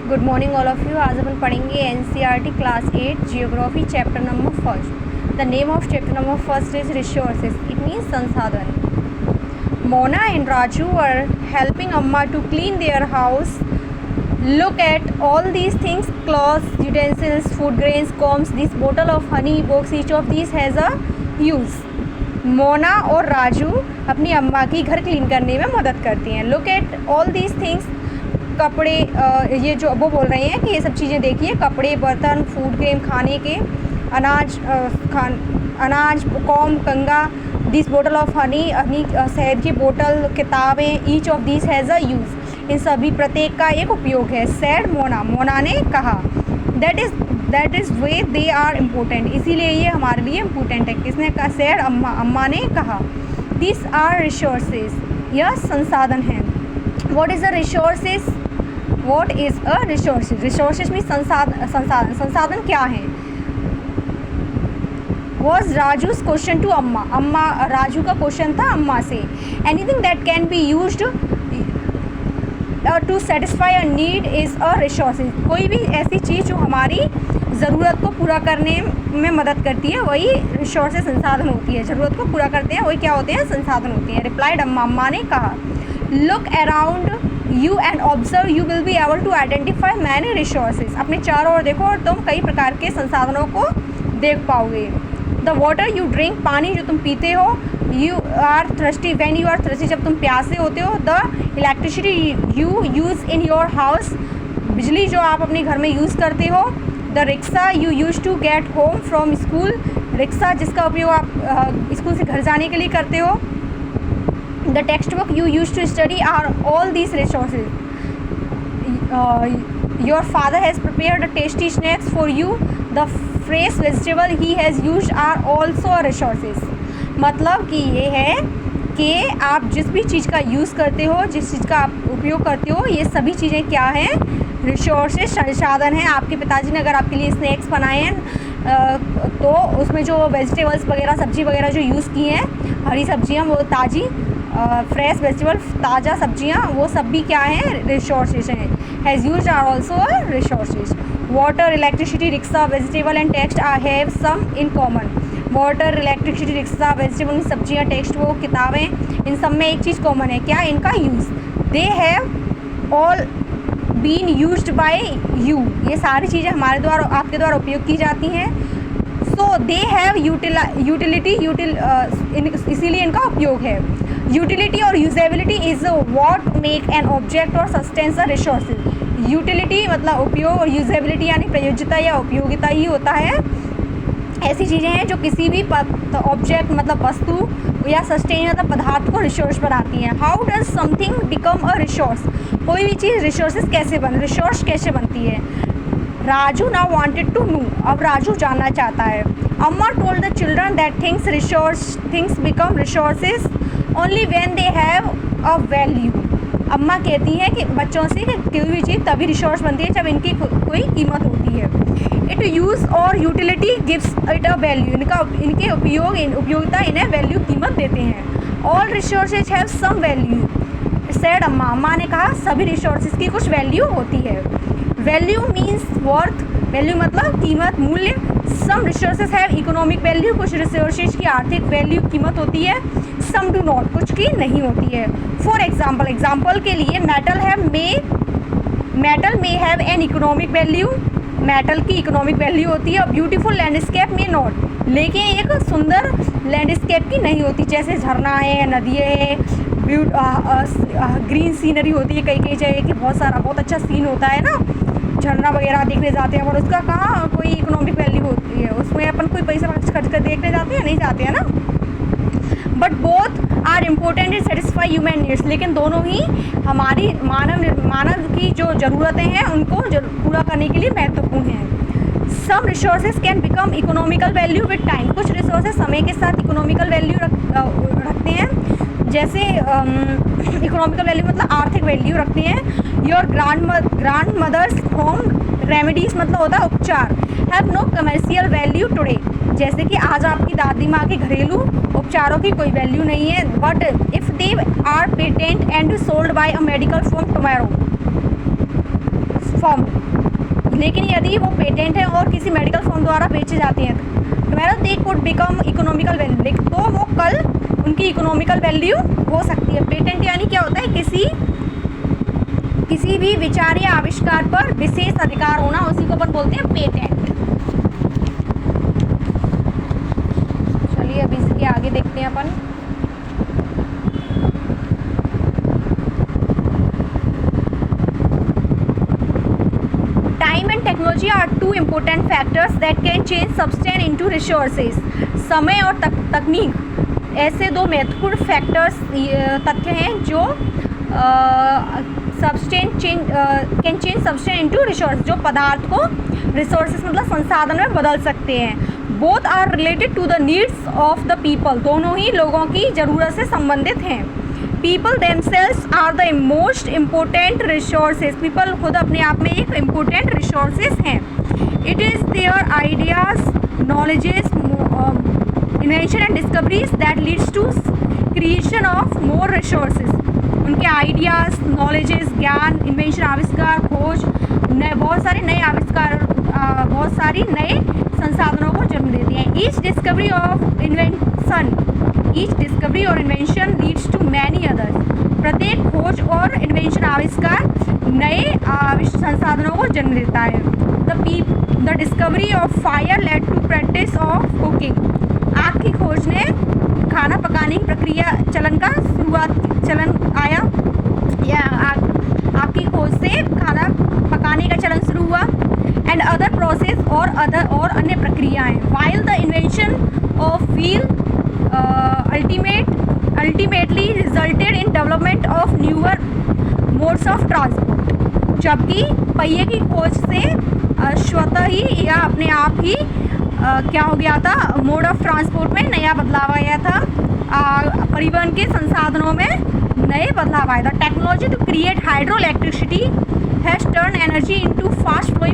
Good morning all of you. आज अपन पढ़ेंगे NCERT class 8 geography chapter number first. The name of chapter number first is resources, it means संसाधन। Mona and Raju are helping Amma to clean their house. Look at all these things: clothes, utensils, food grains, combs, this bottle of honey, books. Each of these has a use. Mona और राजू अपनी अम्मा की घर clean करने में मदद करती हैं। Look at all these things. कपड़े, ये जो वो बोल रहे हैं कि ये सब चीज़ें देखिए, कपड़े, बर्तन, फूड ग्रेन, खाने के, अनाज, कॉम्ब, कंगा, दिस बोटल ऑफ हनी, शहद की बोतल, किताबें। Each of this has a use, इन सभी प्रत्येक का एक उपयोग है। सैड मोना ने कहा। That is why they are important, इसीलिए ये हमारे लिए इम्पोर्टेंट है। किसने कहा? सैड अम्मा ने कहा। दिस आर रिसोर्सेज, यह संसाधन है। What is a resources? What is a resources? Resources में संसाधन क्या है? वॉज राजूज क्वेश्चन टू अम्मा राजू का क्वेश्चन था अम्मा से। Anything that can be used to satisfy a need is a resources, कोई भी ऐसी चीज़ जो हमारी ज़रूरत को पूरा करने में मदद करती है वही रिसोर्सेज संसाधन होती है। ज़रूरत को पूरा करते हैं वही क्या होते हैं? संसाधन होती हैं। रिप्लाइड अम्मा ने कहा। Look around you and observe, you will be able to identify many resources. अपने चारों ओर देखो और तुम कई प्रकार के संसाधनों को देख पाओगे। द वाटर यू ड्रिंक, पानी जो तुम पीते हो। You are thirsty, when you are thirsty, जब तुम प्यासे होते हो। The electricity you use in your house, बिजली जो आप अपने घर में यूज़ करते हो। The rickshaw you use to get home from school, rickshaw जिसका उपयोग आप स्कूल से घर जाने के लिए करते हो। The text book you use to study are all these resources. Your father has prepared a tasty snacks for you. The fresh vegetable he has used are also resources. मतलब कि ये है कि आप जिस भी चीज़ का यूज़ करते हो, जिस चीज़ का आप उपयोग करते हो, ये सभी चीज़ें क्या हैं? रिसोर्सेज, संसाधन हैं। आपके पिताजी ने अगर आपके लिए स्नैक्स बनाए हैं तो उसमें जो वेजिटेबल्स वगैरह, सब्जी वगैरह जो यूज़ की हैं, हरी सब्जियां, वो ताज़ी फ्रेश वेजिटेबल, ताज़ा सब्जियां, वो सब भी क्या हैं? रिसोर्सेज हैं। Has used are also resources. Water, electricity, rickshaw, vegetable and text are have some in common. Water, electricity, rickshaw, vegetable, सब्जियाँ, टेक्स्ट बुक, किताबें, इन सब में एक चीज़ कॉमन है। क्या? इनका use. They have all been used by you, ये सारी चीज़ें हमारे द्वारा, आपके द्वारा उपयोग की जाती हैं। सो दे हैव यूटिलिटी, इसीलिए इनका उपयोग है। यूटिलिटी और usability is what make an object और सस्टेंस अ रिसोर्सेज। यूटिलिटी मतलब उपयोग और यूजेबिलिटी यानी प्रयोज्यता या उपयोगिता ही होता है। ऐसी चीज़ें हैं जो किसी भी ऑब्जेक्ट मतलब वस्तु या सस्टेन मतलब पदार्थ को रिसोर्स बनाती हैं। How does something become a resource? कोई भी चीज़ रिसोर्स कैसे बनती है? Raju now wanted to know, अब राजू जानना चाहता है। Amma told the children that things become resources only when they have a value. अम्मा कहती हैं कि बच्चों से कि कोई भी चीज़ तभी रिसोर्स बनती है जब इनकी कोई कीमत होती है। इट यूज़ और utility gives it a value, इनके उपयोगिता इन्हें वैल्यू, कीमत देते हैं। All resources have some value, said Amma ने कहा। सभी रिसोर्सेज की कुछ वैल्यू होती है। वैल्यू मीन्स वर्थ, वैल्यू मतलब कीमत, मूल्य। सम रिसोर्सेज हैव इकोनॉमिक वैल्यू, कुछ रिसोर्सेज की आर्थिक वैल्यू, कीमत होती है। सम डू नॉट, कुछ की नहीं होती है। फॉर एग्जाम्पल के लिए मेटल में have an economic value, metal की इकोनॉमिक वैल्यू होती है। और ब्यूटीफुल लैंडस्केप में नॉट, लेकिन एक सुंदर लैंडस्केप की नहीं होती। जैसे झरना है, नदियाँ है, ग्रीन सीनरी होती है कई जगह की, बहुत अच्छा सीन होता है ना, झरना वगैरह देखने जाते हैं, और उसका कहाँ कोई इकोनॉमिक वैल्यू होती है? उसमें अपन कोई पैसा खर्च कर देखने जाते हैं? नहीं जाते हैं ना। But both are important in satisfy human needs, लेकिन दोनों ही हमारी मानव की जो ज़रूरतें हैं उनको पूरा करने के लिए महत्वपूर्ण हैं। Some resources can become economical value with time, कुछ रिसोर्सेज समय के साथ इकोनॉमिकल वैल्यू रखते हैं। जैसे इकोनॉमिकल वैल्यू मतलब आर्थिक वैल्यू रखते हैं। Your grandmother's home remedies मतलब होता है उपचार, have no commercial value today, जैसे कि आज आपकी दादी माँ के घरेलू उपचारों की कोई वैल्यू नहीं है। But if they are patent and sold by a medical firm लेकिन यदि वो पेटेंट है और किसी मेडिकल फर्म द्वारा बेचे जाते हैं तो they could become economical value, तो वो कल उनकी इकोनॉमिकल वैल्यू हो सकती है। पेटेंट यानी क्या होता है, किसी भी विचार या आविष्कार पर विशेष अधिकार होना, उसी को अपन बोलते हैं पेटेंट। चलिए अब इसके आगे देखते हैं अपन। Time and technology are two important factors that can change substance into resources. समय और तकनीक ऐसे दो महत्वपूर्ण फैक्टर्स तथ्य हैं जो can change substance into resource, जो पदार्थ को रिसोर्सेज मतलब संसाधन में बदल सकते हैं। Both are related to the needs of the people, दोनों ही लोगों की ज़रूरत से संबंधित हैं। People themselves are the most important resources, people खुद अपने आप में एक इम्पोर्टेंट रिसोर्सेज हैं। It is their ideas, knowledges, invention and discoveries that leads to creation of more resources. उनके आइडियाज़, नॉलेजेस, ज्ञान, इन्वेंशन आविष्कार, खोज, बहुत सारे नए आविष्कार, बहुत सारी नए संसाधनों को जन्म देती हैं। ईच डिस्कवरी और invention leads to many others, प्रत्येक खोज और इन्वेंशन आविष्कार नए संसाधनों को जन्म देता है। The discovery of fire led to practice of cooking, आग की खोज ने खाना पकाने की प्रक्रिया चलन आया, या आग की खोज से खाना पकाने का चलन शुरू हुआ। एंड अदर प्रोसेस और अन्य प्रक्रियाएं। While the invention of wheel ultimately resulted in development of newer modes of transport, जबकि पहिए की खोज से स्वतः ही या अपने आप ही क्या हो गया था, मोड ऑफ ट्रांसपोर्ट में नया बदलाव आया था, परिवहन के संसाधनों में नए बदलाव आया था। Technology to create hydro electricity has turn energy into fast flowing